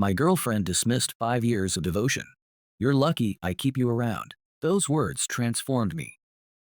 My girlfriend dismissed 5 years of devotion. You're lucky I keep you around. Those words transformed me.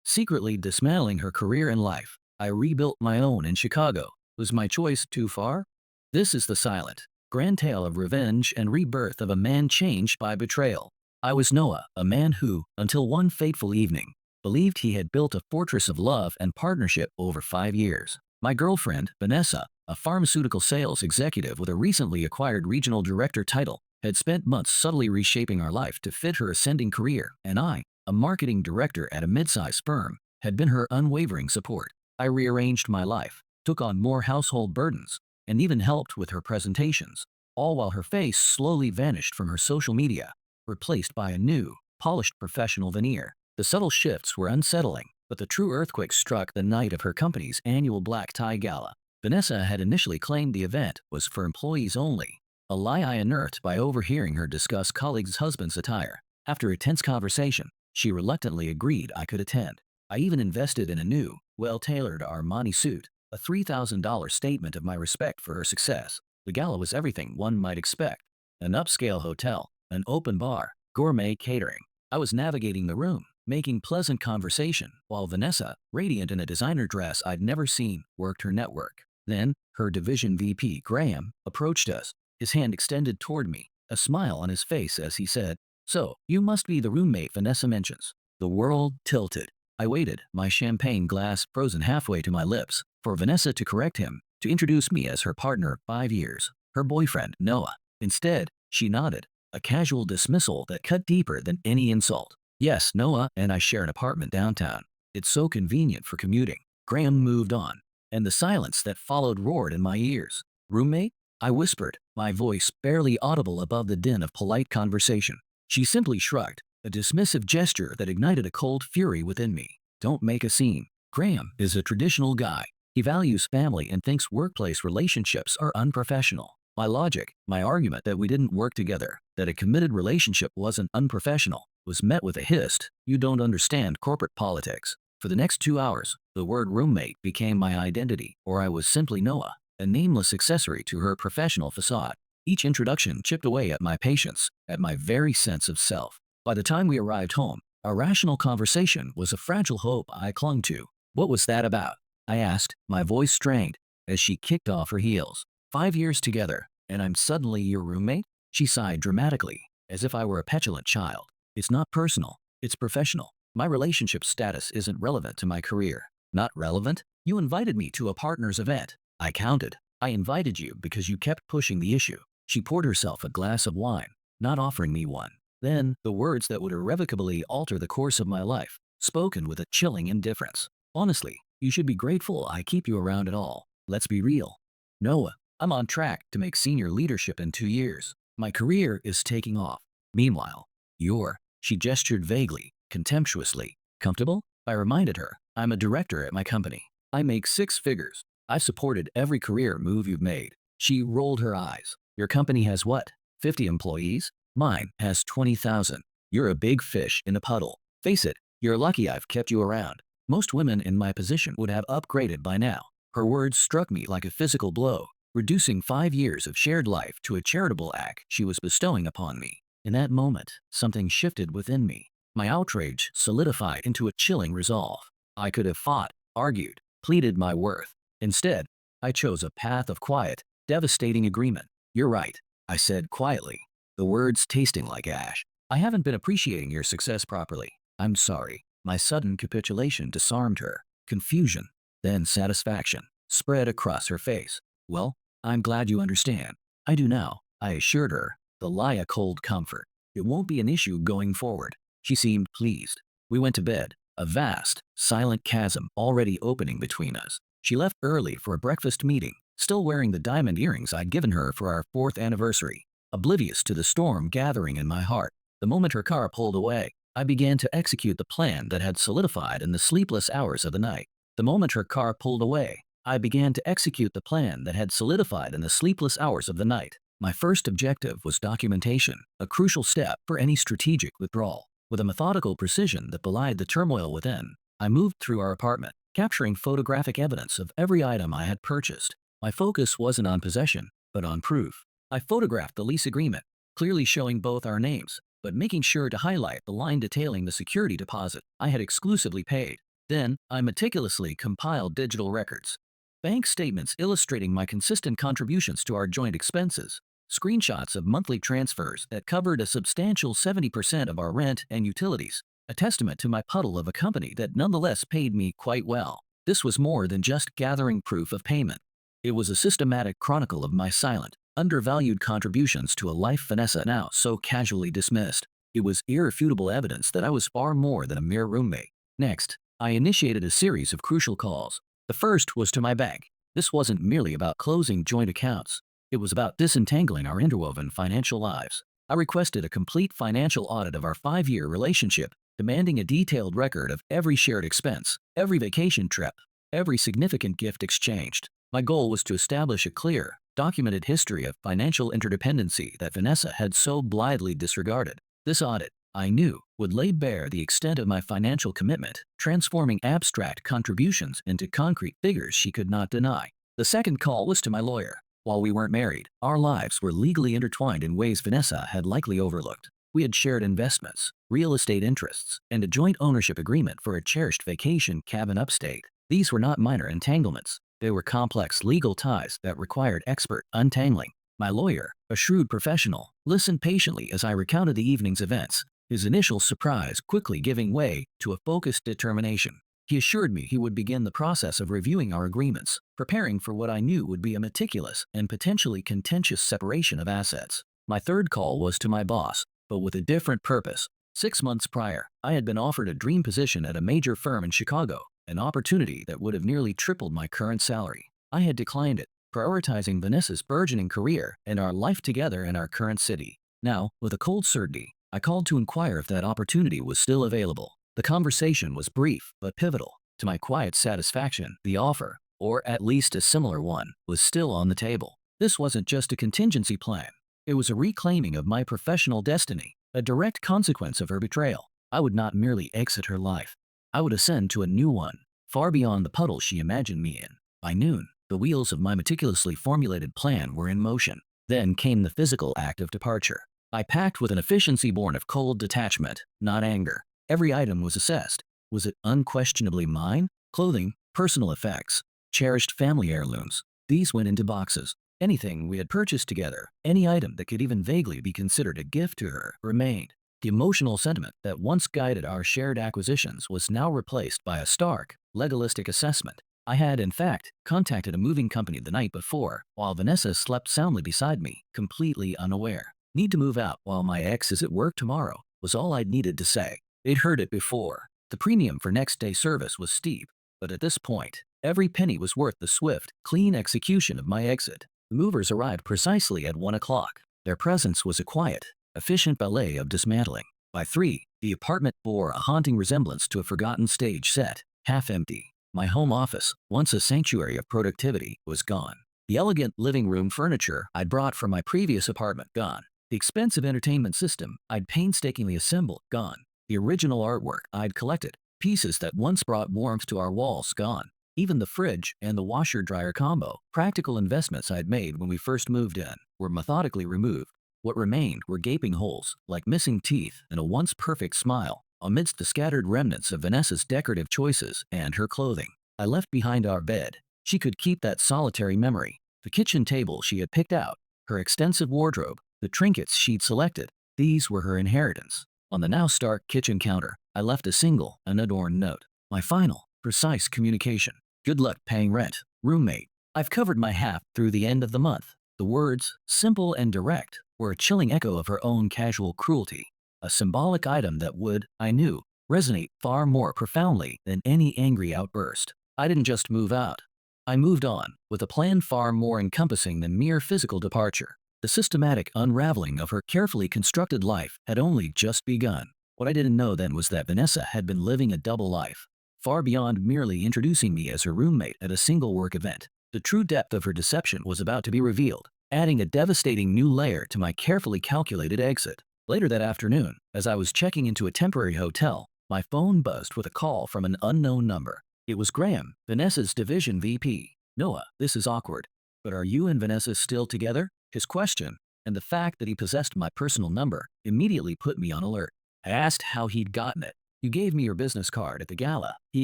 Secretly dismantling her career and life, I rebuilt my own in Chicago. Was my choice too far? This is the silent, grand tale of revenge and rebirth of a man changed by betrayal. I was Noah, a man who, until one fateful evening, believed he had built a fortress of love and partnership over 5 years. My girlfriend, Vanessa, a pharmaceutical sales executive with a recently acquired regional director title, had spent months subtly reshaping our life to fit her ascending career, and I, a marketing director at a mid-sized firm, had been her unwavering support. I rearranged my life, took on more household burdens, and even helped with her presentations, all while her face slowly vanished from her social media, replaced by a new, polished professional veneer. The subtle shifts were unsettling, but the true earthquake struck the night of her company's annual black tie gala. Vanessa had initially claimed the event was for employees only, a lie I unearthed by overhearing her discuss colleagues' husbands' attire. After a tense conversation, she reluctantly agreed I could attend. I even invested in a new, well-tailored Armani suit, a $3,000 statement of my respect for her success. The gala was everything one might expect: an upscale hotel, an open bar, gourmet catering. I was navigating the room, making pleasant conversation, while Vanessa, radiant in a designer dress I'd never seen, worked her network. Then, her division VP, Graham, approached us, his hand extended toward me, a smile on his face as he said, "So, you must be the roommate Vanessa mentions." The world tilted. I waited, my champagne glass frozen halfway to my lips, for Vanessa to correct him, to introduce me as her partner of 5 years, her boyfriend, Noah. Instead, she nodded, a casual dismissal that cut deeper than any insult. "Yes, Noah and I share an apartment downtown. It's so convenient for commuting." Graham moved on, and the silence that followed roared in my ears. "Roommate?" I whispered, my voice barely audible above the din of polite conversation. She simply shrugged, a dismissive gesture that ignited a cold fury within me. "Don't make a scene." Graham is a traditional guy. He values family and thinks workplace relationships are unprofessional. My logic, my argument that we didn't work together, that a committed relationship wasn't unprofessional, was met with a hissed, "You don't understand corporate politics." For the next 2 hours, the word roommate became my identity, or I was simply Noah, a nameless accessory to her professional facade. Each introduction chipped away at my patience, at my very sense of self. By the time we arrived home, our rational conversation was a fragile hope I clung to. "What was that about?" I asked, my voice strained, as she kicked off her heels. "5 years together, and I'm suddenly your roommate?" She sighed dramatically, as if I were a petulant child. "It's not personal, it's professional. My relationship status isn't relevant to my career." "Not relevant? You invited me to a partner's event." I counted. "I invited you because you kept pushing the issue." She poured herself a glass of wine, not offering me one. Then, the words that would irrevocably alter the course of my life, spoken with a chilling indifference. "Honestly, you should be grateful I keep you around at all. Let's be real. Noah, I'm on track to make senior leadership in 2 years. My career is taking off. Meanwhile, you're—" she gestured vaguely, contemptuously. "Comfortable?" I reminded her. "I'm a director at my company. I make 6 figures. I've supported every career move you've made." She rolled her eyes. "Your company has what? 50 employees? Mine has 20,000. You're a big fish in a puddle. Face it, you're lucky I've kept you around. Most women in my position would have upgraded by now." Her words struck me like a physical blow, reducing 5 years of shared life to a charitable act she was bestowing upon me. In that moment, something shifted within me. My outrage solidified into a chilling resolve. I could have fought, argued, pleaded my worth. Instead, I chose a path of quiet, devastating agreement. "You're right," I said quietly, the words tasting like ash. "I haven't been appreciating your success properly. I'm sorry." My sudden capitulation disarmed her. Confusion, then satisfaction, spread across her face. "Well, I'm glad you understand." "I do now," I assured her, the lie a cold comfort. "It won't be an issue going forward." She seemed pleased. We went to bed, a vast, silent chasm already opening between us. She left early for a breakfast meeting, still wearing the diamond earrings I'd given her for our 4th anniversary, oblivious to the storm gathering in my heart. The moment her car pulled away, I began to execute the plan that had solidified in the sleepless hours of the night. The moment her car pulled away, I began to execute the plan that had solidified in the sleepless hours of the night. My first objective was documentation, a crucial step for any strategic withdrawal. With a methodical precision that belied the turmoil within, I moved through our apartment, capturing photographic evidence of every item I had purchased. My focus wasn't on possession, but on proof. I photographed the lease agreement, clearly showing both our names, but making sure to highlight the line detailing the security deposit I had exclusively paid. Then, I meticulously compiled digital records. Bank statements illustrating my consistent contributions to our joint expenses, screenshots of monthly transfers that covered a substantial 70% of our rent and utilities, a testament to my puddle of a company that nonetheless paid me quite well. This was more than just gathering proof of payment. It was a systematic chronicle of my silent, undervalued contributions to a life Vanessa now so casually dismissed. It was irrefutable evidence that I was far more than a mere roommate. Next, I initiated a series of crucial calls. The first was to my bank. This wasn't merely about closing joint accounts. It was about disentangling our interwoven financial lives. I requested a complete financial audit of our 5-year relationship, demanding a detailed record of every shared expense, every vacation trip, every significant gift exchanged. My goal was to establish a clear, documented history of financial interdependency that Vanessa had so blithely disregarded. This audit, I knew, would lay bare the extent of my financial commitment, transforming abstract contributions into concrete figures she could not deny. The second call was to my lawyer. While we weren't married, our lives were legally intertwined in ways Vanessa had likely overlooked. We had shared investments, real estate interests, and a joint ownership agreement for a cherished vacation cabin upstate. These were not minor entanglements. They were complex legal ties that required expert untangling. My lawyer, a shrewd professional, listened patiently as I recounted the evening's events, his initial surprise quickly giving way to a focused determination. He assured me he would begin the process of reviewing our agreements, preparing for what I knew would be a meticulous and potentially contentious separation of assets. My third call was to my boss, but with a different purpose. 6 months prior, I had been offered a dream position at a major firm in Chicago, an opportunity that would have nearly tripled my current salary. I had declined it, prioritizing Vanessa's burgeoning career and our life together in our current city. Now, with a cold certainty, I called to inquire if that opportunity was still available. The conversation was brief but pivotal. To my quiet satisfaction, the offer, or at least a similar one, was still on the table. This wasn't just a contingency plan. It was a reclaiming of my professional destiny, a direct consequence of her betrayal. I would not merely exit her life. I would ascend to a new one, far beyond the puddle she imagined me in. By noon, the wheels of my meticulously formulated plan were in motion. Then came the physical act of departure. I packed with an efficiency born of cold detachment, not anger. Every item was assessed. Was it unquestionably mine? Clothing, personal effects, cherished family heirlooms. These went into boxes. Anything we had purchased together, any item that could even vaguely be considered a gift to her, remained. The emotional sentiment that once guided our shared acquisitions was now replaced by a stark, legalistic assessment. I had, in fact, contacted a moving company the night before, while Vanessa slept soundly beside me, completely unaware. Need to move out while my ex is at work tomorrow, was all I'd needed to say. They'd heard it before. The premium for next-day service was steep, but at this point, every penny was worth the swift, clean execution of my exit. The movers arrived precisely at 1 o'clock. Their presence was a quiet, efficient ballet of dismantling. By 3, the apartment bore a haunting resemblance to a forgotten stage set, half empty. My home office, once a sanctuary of productivity, was gone. The elegant living room furniture I'd brought from my previous apartment, gone. The expensive entertainment system I'd painstakingly assembled, gone. The original artwork I'd collected, pieces that once brought warmth to our walls, gone. Even the fridge and the washer-dryer combo, practical investments I'd made when we first moved in, were methodically removed. What remained were gaping holes, like missing teeth and a once perfect smile, amidst the scattered remnants of Vanessa's decorative choices and her clothing. I left behind our bed. She could keep that solitary memory. The kitchen table she had picked out, her extensive wardrobe, the trinkets she'd selected, these were her inheritance. On the now stark kitchen counter, I left a single, unadorned note. My final, precise communication. Good luck paying rent, roommate. I've covered my half through the end of the month. The words, simple and direct, were a chilling echo of her own casual cruelty. A symbolic item that would, I knew, resonate far more profoundly than any angry outburst. I didn't just move out. I moved on, with a plan far more encompassing than mere physical departure. The systematic unraveling of her carefully constructed life had only just begun. What I didn't know then was that Vanessa had been living a double life, far beyond merely introducing me as her roommate at a single work event. The true depth of her deception was about to be revealed, adding a devastating new layer to my carefully calculated exit. Later that afternoon, as I was checking into a temporary hotel, my phone buzzed with a call from an unknown number. It was Graham, Vanessa's division VP. "Noah, this is awkward, but are you and Vanessa still together?" His question, and the fact that he possessed my personal number immediately put me on alert. I asked how he'd gotten it. "You gave me your business card at the gala," he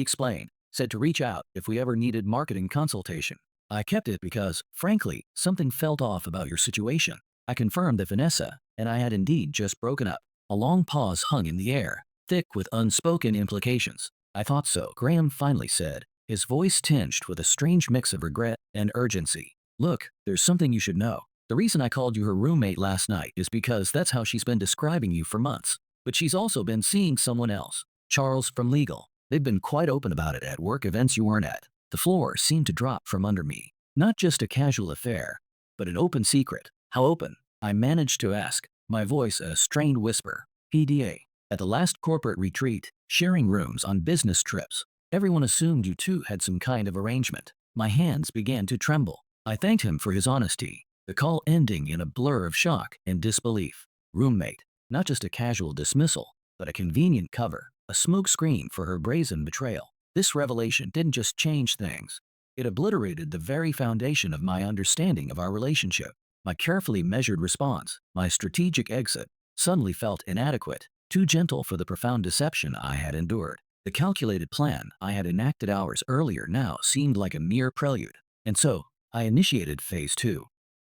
explained, "said to reach out if we ever needed marketing consultation. I kept it because, frankly, something felt off about your situation." I confirmed that Vanessa and I had indeed just broken up. A long pause hung in the air, thick with unspoken implications. "I thought so," Graham finally said, his voice tinged with a strange mix of regret and urgency. "Look, there's something you should know. The reason I called you her roommate last night is because that's how she's been describing you for months. But she's also been seeing someone else, Charles from legal. They've been quite open about it at work events you weren't at." The floor seemed to drop from under me. Not just a casual affair, but an open secret. How open? I managed to ask, my voice a strained whisper. "PDA. At the last corporate retreat, sharing rooms on business trips. Everyone assumed you two had some kind of arrangement." My hands began to tremble. I thanked him for his honesty, the call ending in a blur of shock and disbelief. Roommate. Not just a casual dismissal, but a convenient cover, a smokescreen for her brazen betrayal. This revelation didn't just change things. It obliterated the very foundation of my understanding of our relationship. My carefully measured response, my strategic exit, suddenly felt inadequate, too gentle for the profound deception I had endured. The calculated plan I had enacted hours earlier now seemed like a mere prelude. And so, I initiated phase 2.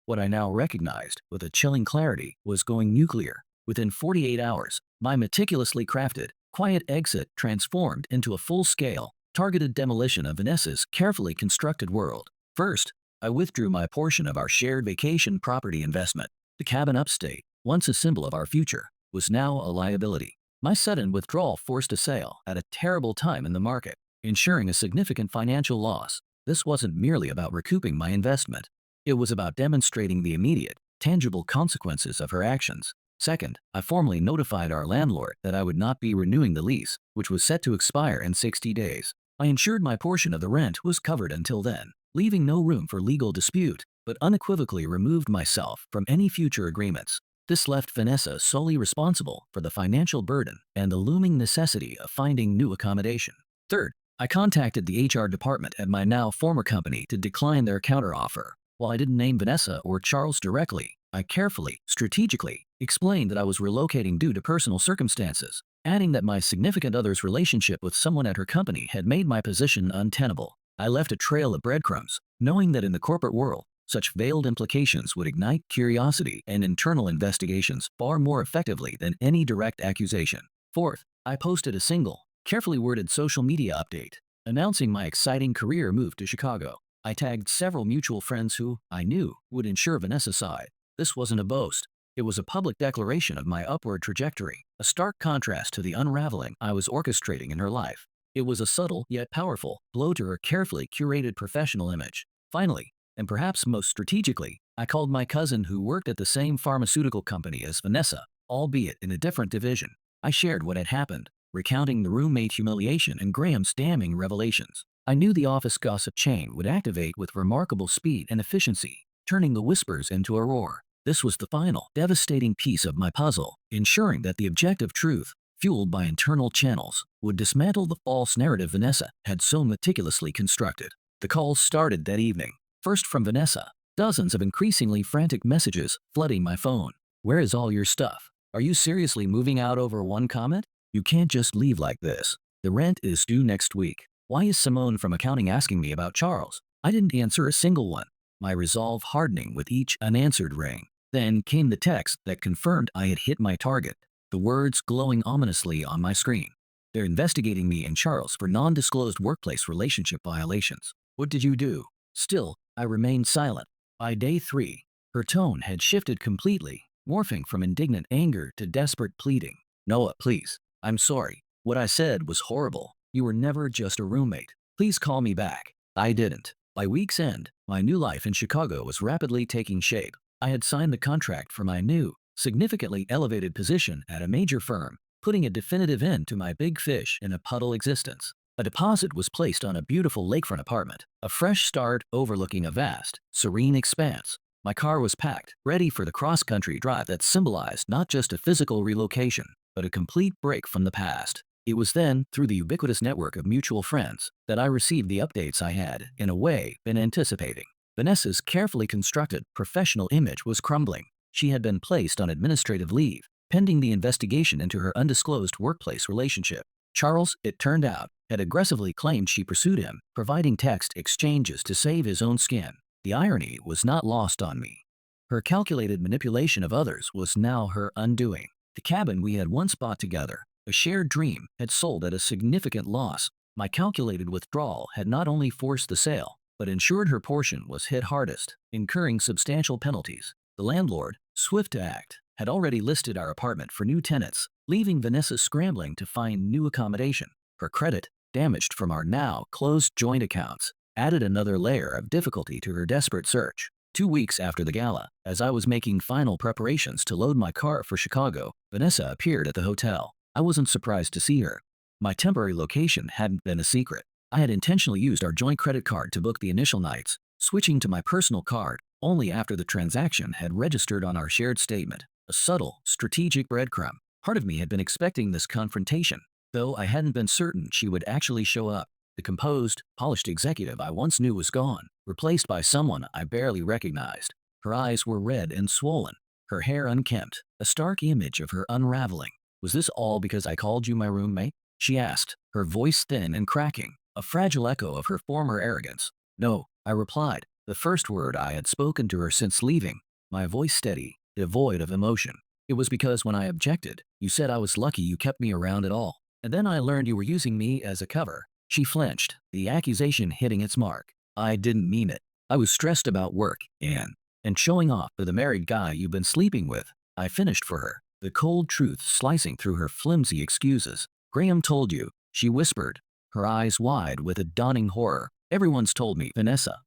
What I now recognized with a chilling clarity was going nuclear. Within 48 hours, my meticulously crafted, quiet exit transformed into a full-scale, targeted demolition of Vanessa's carefully constructed world. First, I withdrew my portion of our shared vacation property investment. The cabin upstate, once a symbol of our future, was now a liability. My sudden withdrawal forced a sale at a terrible time in the market, ensuring a significant financial loss. This wasn't merely about recouping my investment. It was about demonstrating the immediate, tangible consequences of her actions. Second, I formally notified our landlord that I would not be renewing the lease, which was set to expire in 60 days. I ensured my portion of the rent was covered until then, leaving no room for legal dispute, but unequivocally removed myself from any future agreements. This left Vanessa solely responsible for the financial burden and the looming necessity of finding new accommodation. Third, I contacted the HR department at my now former company to decline their counteroffer. While I didn't name Vanessa or Charles directly, I carefully, strategically, explained that I was relocating due to personal circumstances, adding that my significant other's relationship with someone at her company had made my position untenable. I left a trail of breadcrumbs, knowing that in the corporate world, such veiled implications would ignite curiosity and internal investigations far more effectively than any direct accusation. Fourth, I posted a single, carefully worded social media update, announcing my exciting career move to Chicago. I tagged several mutual friends who, I knew, would ensure Vanessa's side. This wasn't a boast. It was a public declaration of my upward trajectory, a stark contrast to the unraveling I was orchestrating in her life. It was a subtle, yet powerful, blow to her carefully curated professional image. Finally, and perhaps most strategically, I called my cousin who worked at the same pharmaceutical company as Vanessa, albeit in a different division. I shared what had happened, recounting the roommate humiliation and Graham's damning revelations. I knew the office gossip chain would activate with remarkable speed and efficiency, turning the whispers into a roar. This was the final, devastating piece of my puzzle, ensuring that the objective truth, fueled by internal channels, would dismantle the false narrative Vanessa had so meticulously constructed. The calls started that evening, first from Vanessa, dozens of increasingly frantic messages flooding my phone. "Where is all your stuff? Are you seriously moving out over one comment? You can't just leave like this. The rent is due next week. Why is Simone from accounting asking me about Charles?" I didn't answer a single one, my resolve hardening with each unanswered ring. Then came the text that confirmed I had hit my target, the words glowing ominously on my screen. "They're investigating me and Charles for non-disclosed workplace relationship violations. What did you do?" Still, I remained silent. By day 3, her tone had shifted completely, morphing from indignant anger to desperate pleading. "Noah, please. I'm sorry. What I said was horrible. You were never just a roommate. Please call me back." I didn't. By week's end, my new life in Chicago was rapidly taking shape. I had signed the contract for my new, significantly elevated position at a major firm, putting a definitive end to my big fish in a puddle existence. A deposit was placed on a beautiful lakefront apartment, a fresh start overlooking a vast, serene expanse. My car was packed, ready for the cross-country drive that symbolized not just a physical relocation, but a complete break from the past. It was then, through the ubiquitous network of mutual friends, that I received the updates I had, in a way, been anticipating. Vanessa's carefully constructed professional image was crumbling. she had been placed on administrative leave, pending the investigation into her undisclosed workplace relationship. Charles, it turned out, had aggressively claimed she pursued him, providing text exchanges to save his own skin. The irony was not lost on me. Her calculated manipulation of others was now her undoing. The cabin we had once bought together, a shared dream, had sold at a significant loss. My calculated withdrawal had not only forced the sale, but ensured her portion was hit hardest, incurring substantial penalties. The landlord, swift to act, had already listed our apartment for new tenants, leaving Vanessa scrambling to find new accommodation. Her credit, damaged from our now closed joint accounts, added another layer of difficulty to her desperate search. 2 weeks after the gala, as I was making final preparations to load my car for Chicago, Vanessa appeared at the hotel. I wasn't surprised to see her. My temporary location hadn't been a secret. I had intentionally used our joint credit card to book the initial nights, switching to my personal card only after the transaction had registered on our shared statement. A subtle, strategic breadcrumb. Part of me had been expecting this confrontation, though I hadn't been certain she would actually show up. The composed, polished executive I once knew was gone, replaced by someone I barely recognized. Her eyes were red and swollen, her hair unkempt, a stark image of her unraveling. "Was this all because I called you my roommate?" she asked, her voice thin and cracking, a fragile echo of her former arrogance. "No," I replied, the first word I had spoken to her since leaving, my voice steady, devoid of emotion. "It was because when I objected, you said I was lucky you kept me around at all. And then I learned you were using me as a cover." She flinched, the accusation hitting its mark. "I didn't mean it. I was stressed about work and showing off for the married guy you've been sleeping with." I finished for her, the cold truth slicing through her flimsy excuses. "Graham told you," she whispered, her eyes wide with a dawning horror. "Everyone's told me, Vanessa."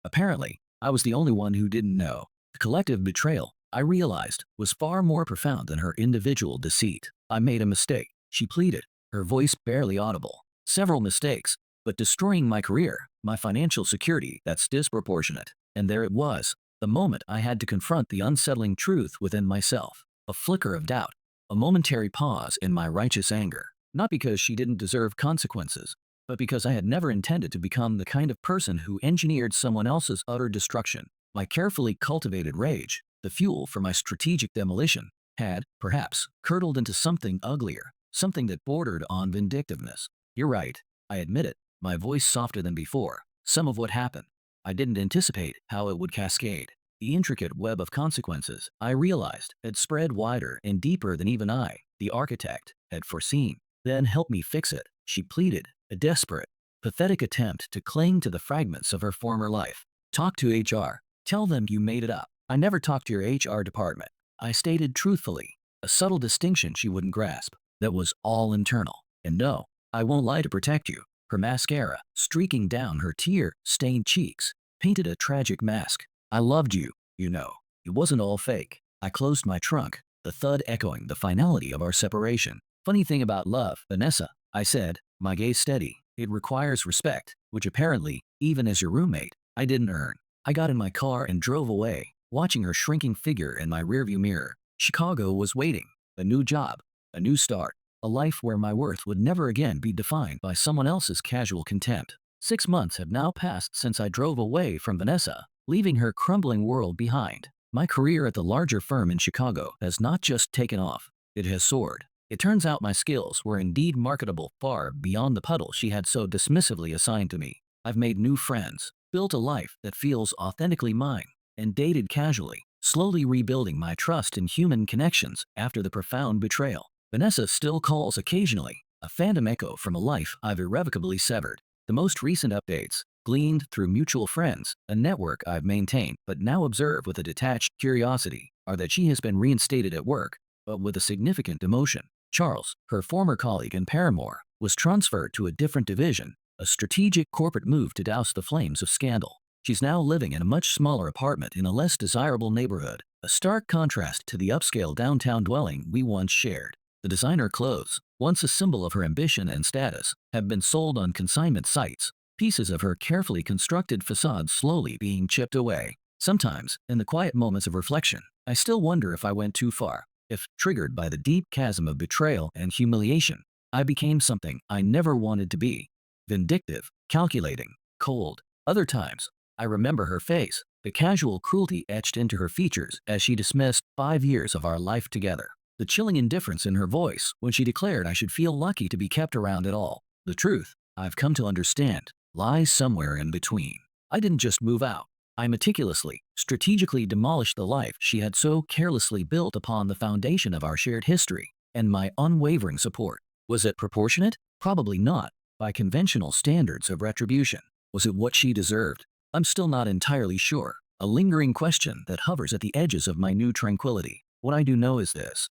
Apparently, I was the only one who didn't know. The collective betrayal, I realized, was far more profound than her individual deceit. "I made a mistake," she pleaded, her voice barely audible. "Several mistakes, but destroying my career, my financial security, that's disproportionate." And there it was, the moment I had to confront the unsettling truth within myself. A flicker of doubt, a momentary pause in my righteous anger. Not because she didn't deserve consequences, but because I had never intended to become the kind of person who engineered someone else's utter destruction. My carefully cultivated rage, the fuel for my strategic demolition, had, perhaps, curdled into something uglier, something that bordered on vindictiveness. "You're right," I admitted, my voice softer than before. "Some of what happened, I didn't anticipate how it would cascade." The intricate web of consequences, I realized, had spread wider and deeper than even I, the architect, had foreseen. "Then help me fix it," she pleaded, a desperate, pathetic attempt to cling to the fragments of her former life. "Talk to HR. Tell them you made it up." "I never talked to your HR department," I stated truthfully, a subtle distinction she wouldn't grasp. "That was all internal. And no, I won't lie to protect you." Her mascara, streaking down her tear-stained cheeks, painted a tragic mask. "I loved you, you know. It wasn't all fake." I closed my trunk, the thud echoing the finality of our separation. "Funny thing about love, Vanessa," I said, my gaze steady. "It requires respect, which apparently, even as your roommate, I didn't earn." I got in my car and drove away, watching her shrinking figure in my rearview mirror. Chicago was waiting. A new job, a new start, a life where my worth would never again be defined by someone else's casual contempt. 6 months have now passed since I drove away from Vanessa, leaving her crumbling world behind. My career at the larger firm in Chicago has not just taken off, it has soared. It turns out my skills were indeed marketable far beyond the Puddle she had so dismissively assigned to me. I've made new friends, built a life that feels authentically mine, and dated casually, slowly rebuilding my trust in human connections after the profound betrayal. Vanessa still calls occasionally, a phantom echo from a life I've irrevocably severed. The most recent updates, gleaned through mutual friends, a network I've maintained but now observe with a detached curiosity, are that she has been reinstated at work, but with a significant demotion. Charles, her former colleague and paramour, was transferred to a different division, a strategic corporate move to douse the flames of scandal. She's now living in a much smaller apartment in a less desirable neighborhood, a stark contrast to the upscale downtown dwelling we once shared. The designer clothes, once a symbol of her ambition and status, have been sold on consignment sites, pieces of her carefully constructed facade slowly being chipped away. Sometimes, in the quiet moments of reflection, I still wonder if I went too far, if, triggered by the deep chasm of betrayal and humiliation, I became something I never wanted to be. Vindictive, calculating, cold. Other times, I remember her face, the casual cruelty etched into her features as she dismissed 5 years of our life together. The chilling indifference in her voice when she declared I should feel lucky to be kept around at all. The truth, I've come to understand, lies somewhere in between. I didn't just move out. I meticulously, strategically demolished the life she had so carelessly built upon the foundation of our shared history and my unwavering support. Was it proportionate? Probably not, by conventional standards of retribution. Was it what she deserved? I'm still not entirely sure, a lingering question that hovers at the edges of my new tranquility. What I do know is this: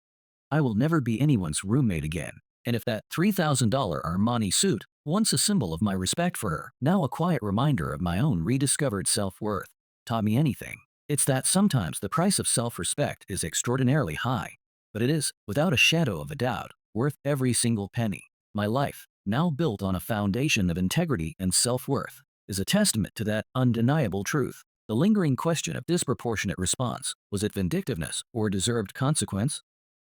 I will never be anyone's roommate again, and if that $3,000 Armani suit, once a symbol of my respect for her, now a quiet reminder of my own rediscovered self-worth, taught me anything, it's that sometimes the price of self-respect is extraordinarily high, but it is, without a shadow of a doubt, worth every single penny. My life, now built on a foundation of integrity and self-worth, is a testament to that undeniable truth. The lingering question of disproportionate response, was it vindictiveness or deserved consequence,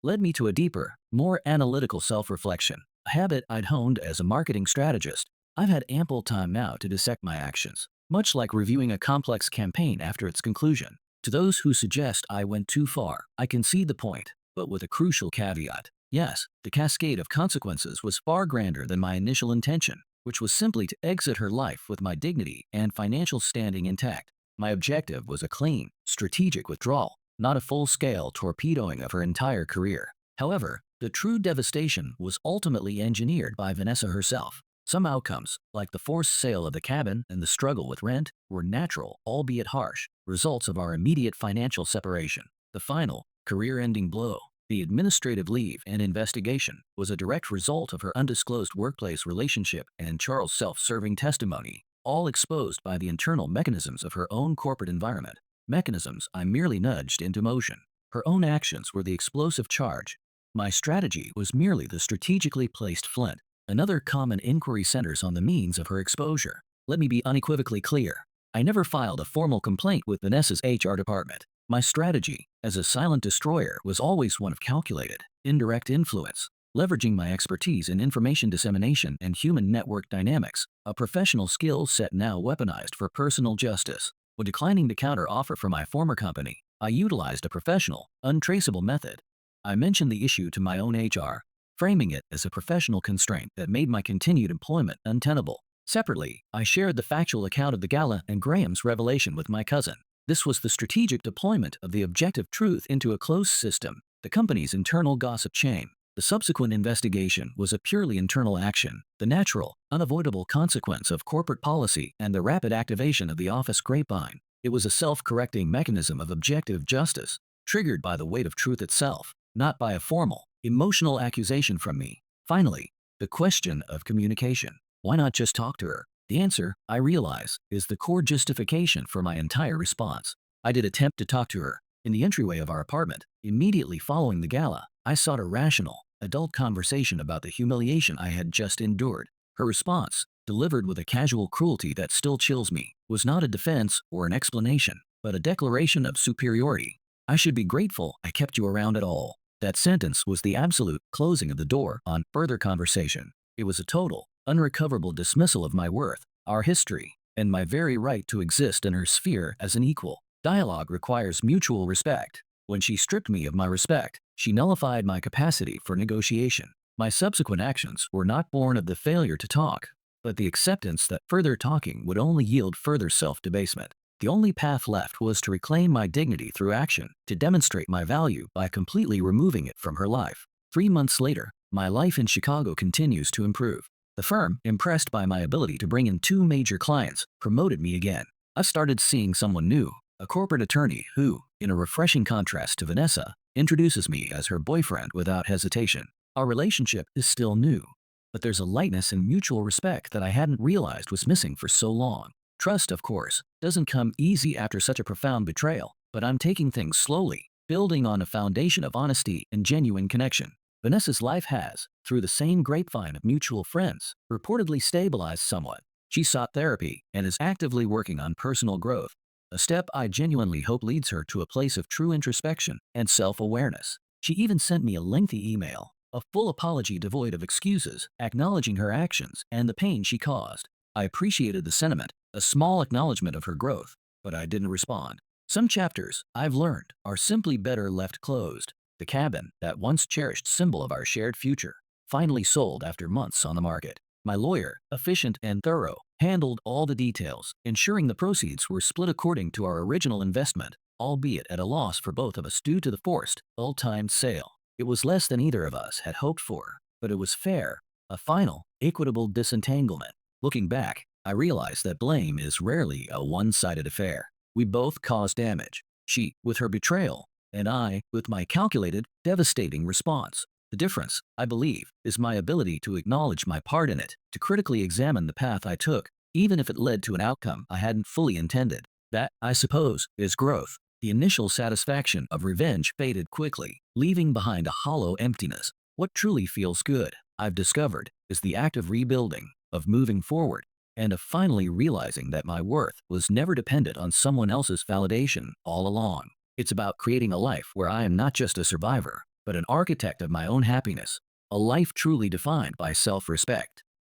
led me to a deeper, more analytical self-reflection, a habit I'd honed as a marketing strategist. I've had ample time now to dissect my actions, much like reviewing a complex campaign after its conclusion. To those who suggest I went too far, I concede the point, but with a crucial caveat. Yes, the cascade of consequences was far grander than my initial intention, which was simply to exit her life with my dignity and financial standing intact. My objective was a clean, strategic withdrawal, not a full-scale torpedoing of her entire career. However, the true devastation was ultimately engineered by Vanessa herself. Some outcomes, like the forced sale of the cabin and the struggle with rent, were natural, albeit harsh, results of our immediate financial separation. The final, career-ending blow, the administrative leave and investigation, was a direct result of her undisclosed workplace relationship and Charles' self-serving testimony, all exposed by the internal mechanisms of her own corporate environment. Mechanisms I merely nudged into motion. Her own actions were the explosive charge. My strategy was merely the strategically placed flint. Another common inquiry centers on the means of her exposure. Let me be unequivocally clear. I never filed a formal complaint with Vanessa's HR department. My strategy, as a silent destroyer, was always one of calculated, indirect influence, leveraging my expertise in information dissemination and human network dynamics, a professional skill set now weaponized for personal justice. When declining the counter offer from my former company, I utilized a professional, untraceable method. I mentioned the issue to my own HR, framing it as a professional constraint that made my continued employment untenable. Separately, I shared the factual account of the gala and Graham's revelation with my cousin. This was the strategic deployment of the objective truth into a closed system, the company's internal gossip chain. The subsequent investigation was a purely internal action, the natural, unavoidable consequence of corporate policy and the rapid activation of the office grapevine. It was a self-correcting mechanism of objective justice, triggered by the weight of truth itself, not by a formal, emotional accusation from me. Finally, the question of communication. Why not just talk to her? The answer, I realize, is the core justification for my entire response. I did attempt to talk to her. In the entryway of our apartment, immediately following the gala, I sought a rational, adult conversation about the humiliation I had just endured. Her response, delivered with a casual cruelty that still chills me, was not a defense or an explanation, but a declaration of superiority. I should be grateful I kept you around at all. That sentence was the absolute closing of the door on further conversation. It was a total, unrecoverable dismissal of my worth, our history, and my very right to exist in her sphere as an equal. Dialogue requires mutual respect. When she stripped me of my respect, she nullified my capacity for negotiation. My subsequent actions were not born of the failure to talk, but the acceptance that further talking would only yield further self-debasement. The only path left was to reclaim my dignity through action, to demonstrate my value by completely removing it from her life. 3 months later, my life in Chicago continues to improve. The firm, impressed by my ability to bring in 2 major clients, promoted me again. I started seeing someone new, a corporate attorney who, in a refreshing contrast to Vanessa, introduces me as her boyfriend without hesitation. Our relationship is still new, but there's a lightness and mutual respect that I hadn't realized was missing for so long. Trust, of course, doesn't come easy after such a profound betrayal, but I'm taking things slowly, building on a foundation of honesty and genuine connection. Vanessa's life has, through the same grapevine of mutual friends, reportedly stabilized somewhat. She sought therapy and is actively working on personal growth, a step I genuinely hope leads her to a place of true introspection and self-awareness. She even sent me a lengthy email, a full apology devoid of excuses, acknowledging her actions and the pain she caused. I appreciated the sentiment, a small acknowledgement of her growth, but I didn't respond. Some chapters, I've learned, are simply better left closed. The cabin, that once cherished symbol of our shared future, finally sold after months on the market. My lawyer, efficient and thorough, handled all the details, ensuring the proceeds were split according to our original investment, albeit at a loss for both of us due to the forced, ill-timed sale. It was less than either of us had hoped for, but it was fair, a final, equitable disentanglement. Looking back, I realized that blame is rarely a one-sided affair. We both caused damage. She, with her betrayal, and I, with my calculated, devastating response. The difference, I believe, is my ability to acknowledge my part in it, to critically examine the path I took, even if it led to an outcome I hadn't fully intended. That, I suppose, is growth. The initial satisfaction of revenge faded quickly, leaving behind a hollow emptiness. What truly feels good, I've discovered, is the act of rebuilding, of moving forward, and of finally realizing that my worth was never dependent on someone else's validation all along. It's about creating a life where I am not just a survivor, but an architect of my own happiness, a life truly defined by self-respect.